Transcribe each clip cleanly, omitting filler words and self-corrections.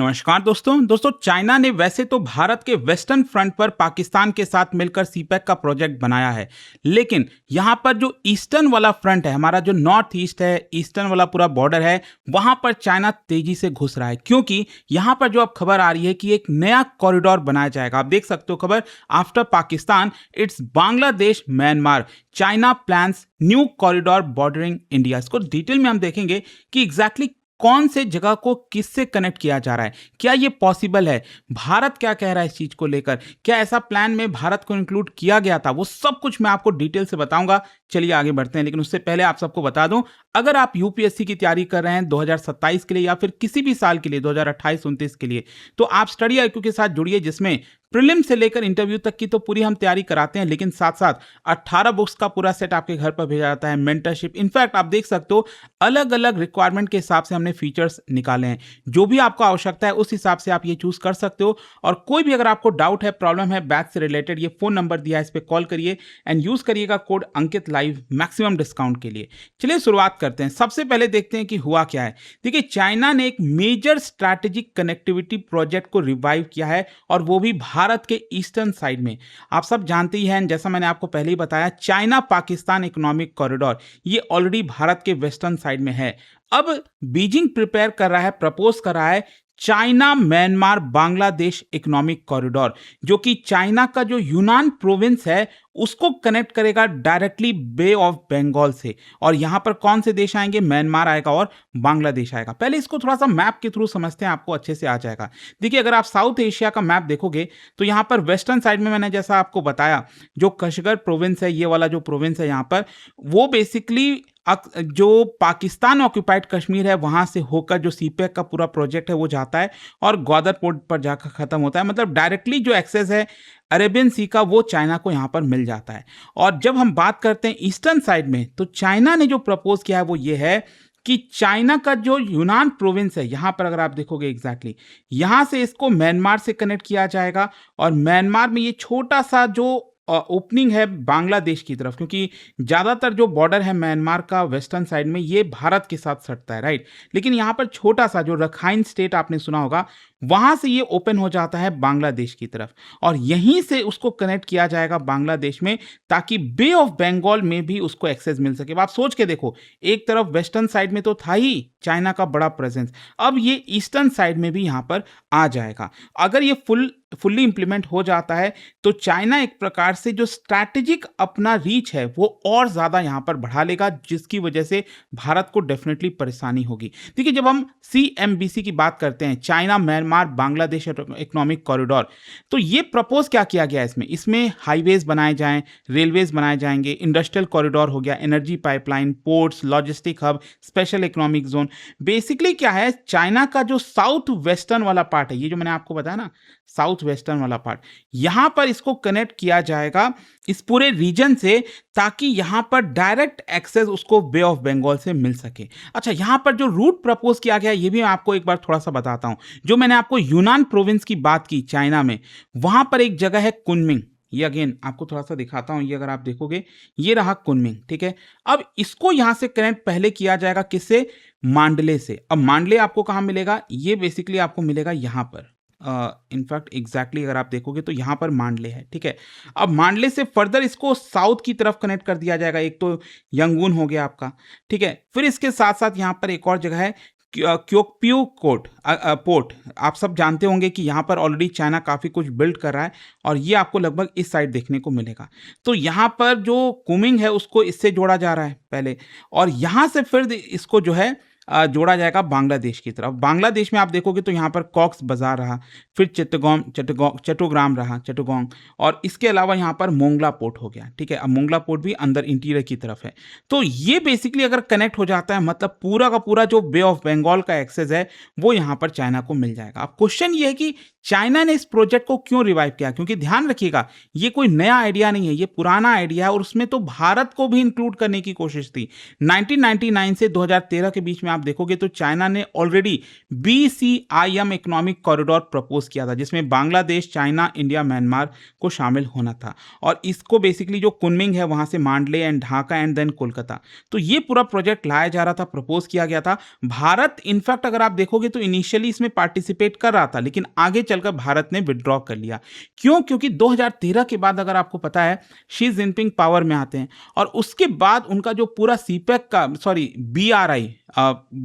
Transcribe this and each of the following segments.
नमस्कार दोस्तों चाइना ने वैसे तो भारत के वेस्टर्न फ्रंट पर पाकिस्तान के साथ मिलकर सीपैक का प्रोजेक्ट बनाया है, लेकिन यहां पर जो ईस्टर्न वाला फ्रंट है, हमारा जो नॉर्थ ईस्ट है, ईस्टर्न वाला पूरा बॉर्डर है, वहां पर चाइना तेजी से घुस रहा है। क्योंकि यहां पर जो अब खबर आ रही है कि एक नया कॉरिडोर बनाया जाएगा। आप देख सकते हो खबर, after Pakistan it's Bangladesh Myanmar, China plans new corridor bordering India. इसको डिटेल में हम देखेंगे कि एग्जैक्टली कौन से जगह को किससे कनेक्ट किया जा रहा है, क्या ये पॉसिबल है, भारत क्या कह रहा है इस चीज को लेकर, क्या ऐसा प्लान में भारत को इंक्लूड किया गया था, वो सब कुछ मैं आपको डिटेल से बताऊंगा। चलिए आगे बढ़ते हैं, लेकिन उससे पहले आप सबको बता दूं, अगर आप यूपीएससी की तैयारी कर रहे हैं 2027 के लिए या फिर किसी भी साल के लिए 2028-29 के लिए, तो आप स्टडी IQ के साथ जुड़िए, जिसमें प्रीलिम से लेकर इंटरव्यू तक की तो पूरी हम तैयारी कराते हैं, लेकिन साथ साथ 18 बुक्स का पूरा सेट आपके घर पर भेजा जाता है, मेंटरशिप। इनफैक्ट आप देख सकते हो अलग अलग रिक्वायरमेंट के हिसाब से हमने फीचर्स निकाले हैं। जो भी आपको आवश्यकता है उस हिसाब से आप ये चूज कर सकते हो। और कोई भी अगर आपको डाउट है, प्रॉब्लम है बैच से रिलेटेड, ये फोन नंबर दिया है, इस पर कॉल करिए एंड यूज करिएगा कोड अंकित लाइव मैक्सिमम डिस्काउंट के लिए। चलिए शुरुआत करते हैं। सबसे पहले देखते हैं कि हुआ क्या है। देखिए, चाइना ने एक मेजर स्ट्रैटेजिक कनेक्टिविटी प्रोजेक्ट को रिवाइव किया है, और वो भी भारत के ईस्टर्न साइड में। आप सब जानते ही हैं, जैसा मैंने आपको पहले ही बताया, चाइना पाकिस्तान इकोनॉमिक कॉरिडोर ये ऑलरेडी भारत के वेस्टर्न साइड में है। अब बीजिंग प्रिपेयर कर रहा है, प्रपोज कर रहा है China Myanmar Bangladesh economic corridor, जो कि चाइना का जो यूनान प्रोविंस है उसको कनेक्ट करेगा डायरेक्टली बे ऑफ बंगाल से। और यहां पर कौन से देश आएंगे? म्यांमार आएगा और बांग्लादेश आएगा। पहले इसको थोड़ा सा मैप के थ्रू समझते हैं, आपको अच्छे से आ जाएगा। देखिए, अगर आप साउथ एशिया का मैप देखोगे तो यहां पर वेस्टर्न साइड में मैंने जैसा आपको बताया, जो कश्मीर प्रोविंस है, ये वाला जो प्रोविंस है यहां पर, वो बेसिकली जो पाकिस्तान ऑक्यूपाइड कश्मीर है वहां से होकर जो सीपैक का पूरा प्रोजेक्ट है वो जाता है और ग्वादर पोर्ट पर जाकर खत्म होता है। मतलब डायरेक्टली जो एक्सेस है अरेबियन सी का वो चाइना को यहां पर मिल जाता है। और जब हम बात करते हैं ईस्टर्न साइड में, तो चाइना ने जो प्रपोज किया है वो ये है कि चाइना का जो यूनान प्रोविंस है, यहां पर अगर आप देखोगे एग्जैक्टली यहां से इसको म्यांमार से कनेक्ट किया जाएगा, और म्यांमार में ये छोटा सा जो ओपनिंग है बांग्लादेश की तरफ, क्योंकि ज़्यादातर जो बॉर्डर है म्यांमार का वेस्टर्न साइड में ये भारत के साथ सटता है, राइट। लेकिन यहाँ पर छोटा सा जो रखाइन स्टेट आपने सुना होगा, वहां से ये ओपन हो जाता है बांग्लादेश की तरफ, और यहीं से उसको कनेक्ट किया जाएगा बांग्लादेश में, ताकि बे ऑफ बंगाल में भी उसको एक्सेस मिल सके। आप सोच के देखो, एक तरफ वेस्टर्न साइड में तो था ही चाइना का बड़ा प्रेजेंस, अब ये ईस्टर्न साइड में भी यहाँ पर आ जाएगा। अगर ये फुल्ली इंप्लीमेंट हो जाता है तो चाइना एक प्रकार से जो स्ट्रैटेजिक अपना रीच है वो और ज्यादा यहां पर बढ़ा लेगा, जिसकी वजह से भारत को डेफिनेटली परेशानी होगी। देखिए, जब हम CMBC की बात करते हैं, China Myanmar Bangladesh economic corridor, तो ये प्रपोज क्या किया गया है इसमें हाईवेज बनाए जाएं, रेलवेज बनाए जाएंगे, इंडस्ट्रियल कॉरिडोर हो गया, energy pipeline, ports, logistic hub, special economic zone. Basically क्या है, चाइना का जो साउथ वेस्टर्न वाला पार्ट है, ये जो मैंने आपको बताया ना साउथ वेस्टर्न वाला पार्ट, यहां पर इसको कनेक्ट किया जाएगा इस पूरे रीजन से, ताकि यहां पर डायरेक्ट एक्सेस उसको बे ऑफ बंगाल से मिल सके। अच्छा, यहां पर जो रूट प्रपोज किया गया ये भी मैं आपको एक बार थोड़ा सा बताता हूं। जो मैंने आपको यूनान प्रोविंस की बात की चाइना में, वहां पर एक जगह है कुनमिंग, ये अगेन आपको थोड़ा सा दिखाता हूं, ये अगर आप देखोगे ये रहा कुनमिंग, ठीक है। अब इसको यहां से कनेक्ट पहले किया जाएगा किससे? मांडले से। अब मांडले आपको कहां मिलेगा? ये बेसिकली आपको मिलेगा यहां पर, इनफैक्ट एग्जैक्टली अगर आप देखोगे तो यहां पर मांडले है, ठीक है। अब मांडले से फर्दर इसको साउथ की तरफ कनेक्ट कर दिया जाएगा, एक तो यंगून हो गया आपका, ठीक है। फिर इसके साथ साथ यहां पर एक और जगह है क्योकपियो पोर्ट। आप सब जानते होंगे कि यहाँ पर ऑलरेडी चाइना काफ़ी कुछ बिल्ड कर रहा है, और ये आपको लगभग इस साइड देखने को मिलेगा। तो यहाँ पर जो कुमिंग है उसको इससे जोड़ा जा रहा है पहले, और यहाँ से फिर इसको जो है जोड़ा जाएगा बांग्लादेश की तरफ। बांग्लादेश में आप देखोगे तो यहाँ पर कॉक्स बाजार रहा, फिर चट्टोग्राम रहा, चट्टोगोंग, और इसके अलावा यहाँ पर मोंगला पोर्ट हो गया, ठीक है। अब मोंगला पोर्ट भी अंदर इंटीरियर की तरफ है। तो ये बेसिकली अगर कनेक्ट हो जाता है, मतलब पूरा का पूरा जो बे ऑफ बंगाल का एक्सेस है वो यहाँ पर चाइना को मिल जाएगा। अब क्वेश्चन ये है कि चाइना ने इस प्रोजेक्ट को क्यों रिवाइव किया, क्योंकि ध्यान रखिएगा ये कोई नया आइडिया नहीं है, ये पुराना आइडिया है, और उसमें तो भारत को भी इंक्लूड करने की कोशिश थी। 1999 से 2013 के बीच में आप देखोगे तो चाइना ने already BCIM economic corridor propose किया था, जिसमें बांग्लादेश, चाइना, इंडिया, म्यांमार को शामिल होना था। और इसको बेसिकली जो कुनमिंग है वहां से Mandalay and Dhaka and then Kolkata, तो ये पूरा प्रोजेक्ट लाया जा रहा था, प्रपोज किया गया था। भारत इनफैक्ट अगर आप देखोगे तो इनिशियली इसमें पार्टिसिपेट कर रहा था, लेकिन आगे चलकर भारत ने विड्रॉ कर लिया। क्यों? क्योंकि 2013 के बाद अगर आपको पता है शी जिनपिंग पावर में आते हैं, और उसके बाद उनका जो पूरा सीपैक का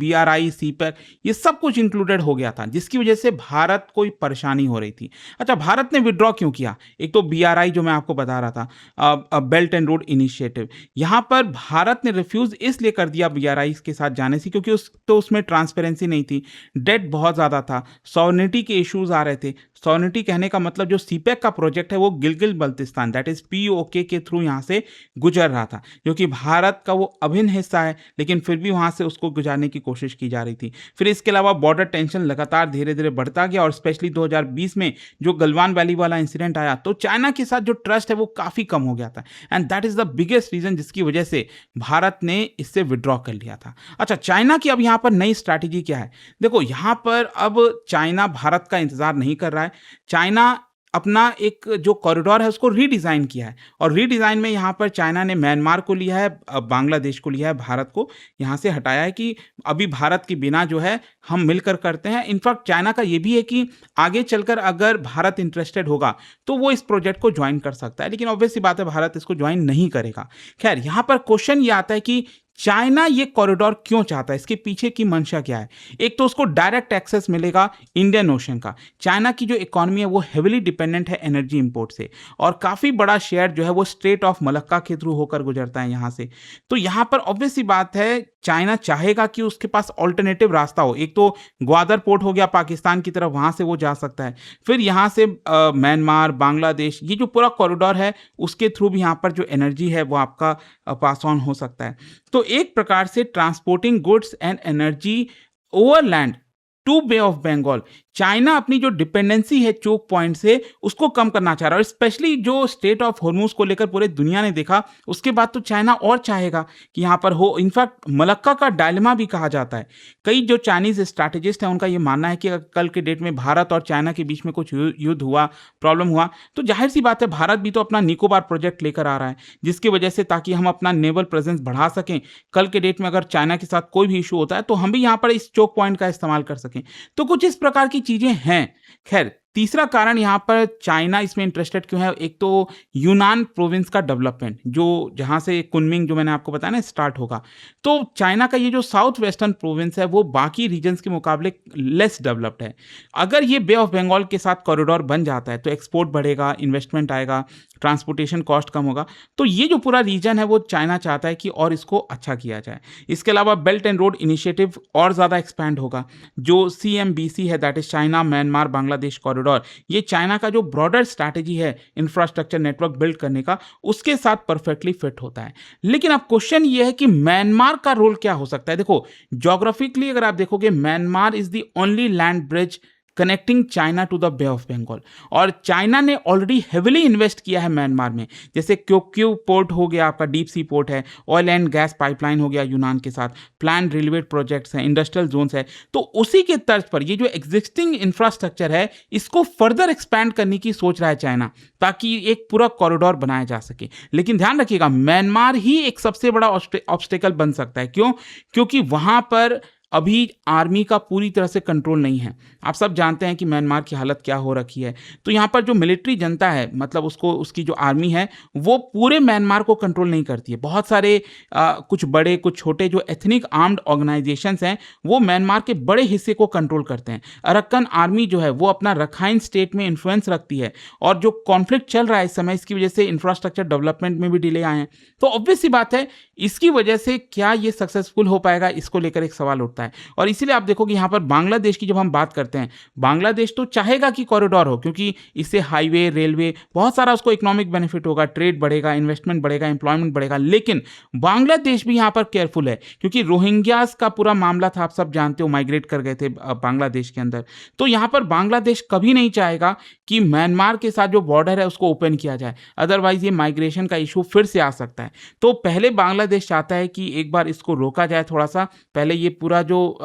BRI सीपैक ये सब कुछ इंक्लूडेड हो गया था, जिसकी वजह से भारत को परेशानी हो रही थी। अच्छा, भारत ने विड्रॉ क्यों किया? एक तो BRI जो मैं आपको बता रहा था, बेल्ट एंड रोड इनिशिएटिव, यहां पर भारत ने रिफ्यूज इसलिए कर दिया BRI के साथ जाने से क्योंकि उसमें ट्रांसपेरेंसी नहीं थी, डेट बहुत ज्यादा था, सॉवरेनिटी के इश्यूज आ रहे थे। सॉवरेनिटी कहने का मतलब जो सीपैक का प्रोजेक्ट है वो Gilgit Baltistan that is POK के थ्रू यहां से गुजर रहा था, जो कि भारत का वो अभिन्न हिस्सा है, लेकिन फिर भी वहां से उसको गुजारने की कोशिश की जा रही थी। फिर इसके अलावा बॉर्डर टेंशन लगातार धीरे धीरे बढ़ता गया, और स्पेशली 2020 में जो गलवान वैली वाला इंसिडेंट आया तो चाइना के साथ जो ट्रस्ट है वो काफी कम हो गया था, and that is the biggest reason जिसकी वजह से भारत ने इससे विड्रॉ कर लिया था। अच्छा, चाइना की अब यहां पर नई स्ट्रैटेजी क्या है? देखो, यहां पर अब चाइना भारत का इंतजार नहीं कर रहा है। चाइना अपना एक जो कॉरिडोर है उसको रीडिज़ाइन किया है, और रीडिज़ाइन में यहाँ पर चाइना ने म्यांमार को लिया है, बांग्लादेश को लिया है, भारत को यहाँ से हटाया है कि अभी भारत के बिना जो है हम मिलकर करते हैं। इनफैक्ट चाइना का ये भी है कि आगे चलकर अगर भारत इंटरेस्टेड होगा तो वो इस प्रोजेक्ट को ज्वाइन कर सकता है, लेकिन ऑब्वियस सी बात है भारत इसको ज्वाइन नहीं करेगा। खैर, यहाँ पर क्वेश्चन ये आता है कि चाइना ये कॉरिडोर क्यों चाहता है, इसके पीछे की मंशा क्या है? एक तो उसको डायरेक्ट एक्सेस मिलेगा इंडियन ओशन का। चाइना की जो इकोनॉमी है वो हेविली डिपेंडेंट है एनर्जी इंपोर्ट से, और काफी बड़ा शेयर जो है वो स्ट्रेट ऑफ मलक्का के थ्रू होकर गुजरता है यहाँ से। तो यहाँ पर ऑब्वियस सी बात है चाइना चाहेगा कि उसके पास ऑल्टरनेटिव रास्ता हो। एक तो ग्वादर पोर्ट हो गया पाकिस्तान की तरफ, वहां से वो जा सकता है, फिर यहाँ से म्यांमार, बांग्लादेश, ये जो पूरा कॉरिडोर है उसके थ्रू भी यहाँ पर जो एनर्जी है वो आपका पास ऑन हो सकता है। तो एक प्रकार से transporting goods and energy overland to Bay of Bengal, China अपनी जो डिपेंडेंसी है चोक पॉइंट से उसको कम करना चाह रहा है। और स्पेशली जो स्टेट ऑफ हॉर्मुज को लेकर पूरे दुनिया ने देखा, उसके बाद तो चाइना और चाहेगा कि यहाँ पर हो। इनफैक्ट मलक्का का डायलेमा भी कहा जाता है। कई जो चाइनीज स्ट्रैटेजिस्ट हैं उनका ये मानना है कि अगर कल के डेट में भारत और चाइना के बीच में कुछ युद्ध हुआ, प्रॉब्लम हुआ, तो जाहिर सी बात है भारत भी तो अपना निकोबार प्रोजेक्ट लेकर आ रहा है, जिसकी वजह से ताकि हम अपना नेवल प्रेजेंस बढ़ा सकें, कल के डेट में अगर चाइना के साथ कोई भी इशू होता है तो हम भी यहाँ पर इस चोक पॉइंट का इस्तेमाल कर सकें। तो कुछ इस प्रकार की चीजें हैं। खैर, तीसरा कारण यहाँ पर चाइना इसमें इंटरेस्टेड क्यों है, एक तो यूनान प्रोविंस का डेवलपमेंट, जो जहाँ से कुनमिंग जो मैंने आपको बताया ना स्टार्ट होगा, तो चाइना का ये जो साउथ वेस्टर्न प्रोविंस है वो बाकी रीजन्स के मुकाबले लेस डेवलप्ड है। अगर ये बे ऑफ बंगाल के साथ कॉरिडोर बन जाता है तो एक्सपोर्ट बढ़ेगा, इन्वेस्टमेंट आएगा, ट्रांसपोर्टेशन कॉस्ट कम होगा। तो ये जो पूरा रीजन है वो चाइना चाहता है कि और इसको अच्छा किया जाए। इसके अलावा बेल्ट एंड रोड इनिशिएटिव और ज़्यादा एक्सपैंड होगा। जो CMBC है that is China Myanmar Bangladesh corridor, ये चाइना का जो ब्रॉडर स्ट्रैटेजी है इंफ्रास्ट्रक्चर नेटवर्क बिल्ड करने का, उसके साथ परफेक्टली फिट होता है। लेकिन अब क्वेश्चन ये है कि म्यांमार का रोल क्या हो सकता है। देखो, ज्योग्राफिकली अगर आप देखोगे, Myanmar is the only land bridge connecting China to the Bay of Bengal, और चाइना ने ऑलरेडी हेविली इन्वेस्ट किया है म्यांमार में। जैसे क्योक्यू पोर्ट हो गया, आपका डीप सी पोर्ट है, ऑयल एंड गैस पाइपलाइन हो गया यूनान के साथ, प्लान रेलवे प्रोजेक्ट्स हैं, इंडस्ट्रियल जोन्स है। तो उसी के तर्ज पर ये जो एग्जिस्टिंग इंफ्रास्ट्रक्चर है इसको फर्दर एक्सपैंड करने की सोच रहा है चाइना, ताकि एक पूरा कॉरिडोर बनाया जा सके। लेकिन ध्यान रखिएगा, म्यांमार ही एक सबसे बड़ा ऑब्स्टेकल बन सकता है। क्यों? क्योंकि वहां पर अभी आर्मी का पूरी तरह से कंट्रोल नहीं है। आप सब जानते हैं कि म्यांमार की हालत क्या हो रखी है। तो यहाँ पर जो मिलिट्री जनता है, मतलब उसकी जो आर्मी है, वो पूरे म्यांमार को कंट्रोल नहीं करती है। बहुत सारे कुछ बड़े कुछ छोटे जो एथनिक आर्म्ड ऑर्गेनाइजेशंस हैं वो म्यांमार के बड़े हिस्से को कंट्रोल करते हैं। अरक्कन आर्मी जो है वो अपना रखाइन स्टेट में इन्फ्लुएंस रखती है, और जो कॉन्फ्लिक्ट चल रहा है इस समय, इसकी वजह से इंफ्रास्ट्रक्चर डेवलपमेंट में भी डिले आए हैं। तो ऑब्वियस सी बात है, इसकी वजह से क्या ये सक्सेसफुल हो पाएगा, इसको लेकर एक सवाल उठता है। और इसीलिए आप देखोगे यहाँ पर बांग्लादेश की जब हम बात करते हैं, बांग्लादेश तो चाहेगा कि कॉरिडोर हो, क्योंकि इससे हाईवे, रेलवे, बहुत सारा उसको इकोनॉमिक बेनिफिट होगा, ट्रेड बढ़ेगा, इन्वेस्टमेंट बढ़ेगा, एम्प्लॉयमेंट बढ़ेगा। लेकिन बांग्लादेश भी यहाँ पर केयरफुल है, क्योंकि रोहिंग्यास का पूरा मामला था, आप सब जानते हो, माइग्रेट कर गए थे बांग्लादेश के अंदर। तो यहाँ पर बांग्लादेश कभी नहीं चाहेगा कि म्यांमार के साथ जो बॉर्डर है उसको ओपन किया जाए, अदरवाइज ये माइग्रेशन का इशू फिर से आ सकता है। तो पहले बांग्लादेश चाहता है कि एक बार इसको रोका जाए, थोड़ा सा पहले ये पूरा जो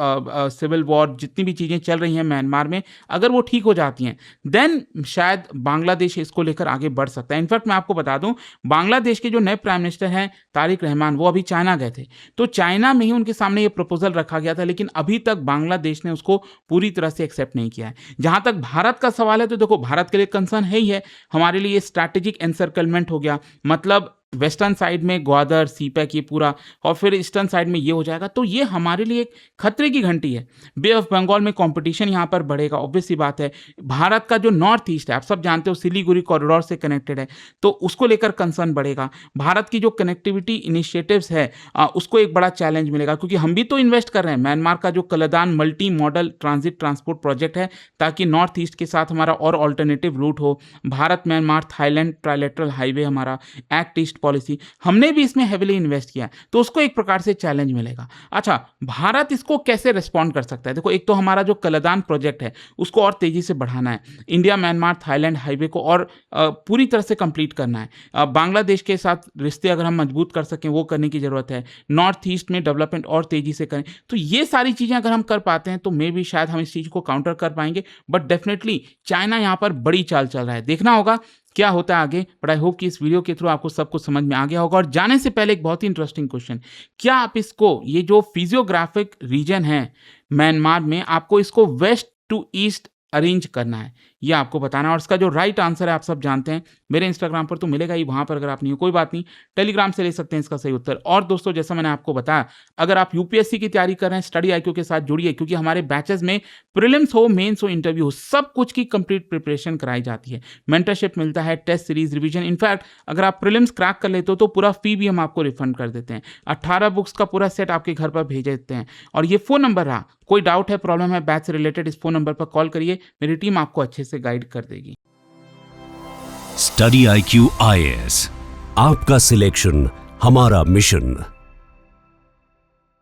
सिविल वॉर जितनी भी चीज़ें चल रही हैं म्यांमार में, अगर वो ठीक हो जाती हैं, देन शायद बांग्लादेश इसको लेकर आगे बढ़ सकता है। इनफैक्ट मैं आपको बता दूं, बांग्लादेश के जो नए प्राइम मिनिस्टर हैं तारिक रहमान, वो अभी चाइना गए थे, तो चाइना में ही उनके सामने ये प्रपोजल रखा गया था, लेकिन अभी तक बांग्लादेश ने उसको पूरी तरह से एक्सेप्ट नहीं किया है। जहां तक भारत का सवाल है, तो देखो भारत के लिए कंसर्न है ही है, हमारे लिए स्ट्रैटेजिक एनसर्कलमेंट हो गया, मतलब वेस्टर्न साइड में ग्वादर, सीपैक ये पूरा, और फिर ईस्टर्न साइड में ये हो जाएगा, तो ये हमारे लिए एक खतरे की घंटी है। बे ऑफ बंगाल में कंपटीशन यहाँ पर बढ़ेगा, ऑब्वियस सी बात है। भारत का जो नॉर्थ ईस्ट है, आप सब जानते हो सिलीगुड़ी कॉरिडोर से कनेक्टेड है, तो उसको लेकर कंसर्न बढ़ेगा। भारत की जो कनेक्टिविटी इनिशिएटिव्स है उसको एक बड़ा चैलेंज मिलेगा, क्योंकि हम भी तो इन्वेस्ट कर रहे हैं। म्यांमार का जो Kaladan multi modal transit transport project है, ताकि नॉर्थ ईस्ट के साथ हमारा और ऑल्टरनेटिव रूट हो, Bharat Myanmar Thailand trilateral highway, हमारा एक्ट ईस्ट पॉलिसी, हमने भी इसमें हेविली इन्वेस्ट किया है, तो उसको एक प्रकार से चैलेंज मिलेगा। अच्छा, भारत इसको कैसे रिस्पॉन्ड कर सकता है? देखो, एक तो हमारा जो कलदान प्रोजेक्ट है उसको और तेजी से बढ़ाना है, इंडिया म्यांमार थाईलैंड हाईवे को और पूरी तरह से कंप्लीट करना है। बांग्लादेश के साथ रिश्ते अगर हम मजबूत कर सकें, वो करने की जरूरत है। नॉर्थ ईस्ट में डेवलपमेंट और तेजी से करें, तो ये सारी चीजें अगर हम कर पाते हैं, तो मे भी शायद हम इस चीज को काउंटर कर पाएंगे। बट डेफिनेटली चाइना यहां पर बड़ी चाल चल रहा है, देखना होगा क्या होता है आगे। बट आई होप कि इस वीडियो के थ्रू आपको सब कुछ समझ में आ गया होगा। और जाने से पहले एक बहुत ही इंटरेस्टिंग क्वेश्चन, क्या आप इसको, ये जो फिजियोग्राफिक रीजन है म्यांमार में, आपको इसको वेस्ट टू ईस्ट अरेंज करना है, ये आपको बताना है। और इसका जो राइट आंसर है आप सब जानते हैं, मेरे इंस्टाग्राम पर तो मिलेगा ही, वहां पर अगर आप नहीं हो कोई बात नहीं, टेलीग्राम से ले सकते हैं इसका सही उत्तर। और दोस्तों, जैसा मैंने आपको बताया, अगर आप यूपीएससी की तैयारी कर रहे हैं, स्टडी आईक्यू के साथ जुड़िए, क्योंकि हमारे बैचेस में प्रीलिम्स हो, मेंस हो, इंटरव्यू हो, सब कुछ की कंप्लीट प्रिपरेशन कराई जाती है। मेंटरशिप मिलता है, टेस्ट सीरीज, रिवीजन। इनफैक्ट अगर आप प्रीलिम्स क्रैक कर लेते हो तो पूरा फी भी हम आपको रिफंड कर देते हैं। 18 बुक्स का पूरा सेट आपके घर पर भेज देते हैं। और ये फोन नंबर रहा, कोई डाउट है, प्रॉब्लम है बैच से रिलेटेड, इस फोन नंबर पर कॉल करिए, मेरी टीम आपको अच्छे से गाइड कर देगी। स्टडी IQ IAS, आपका सिलेक्शन हमारा मिशन।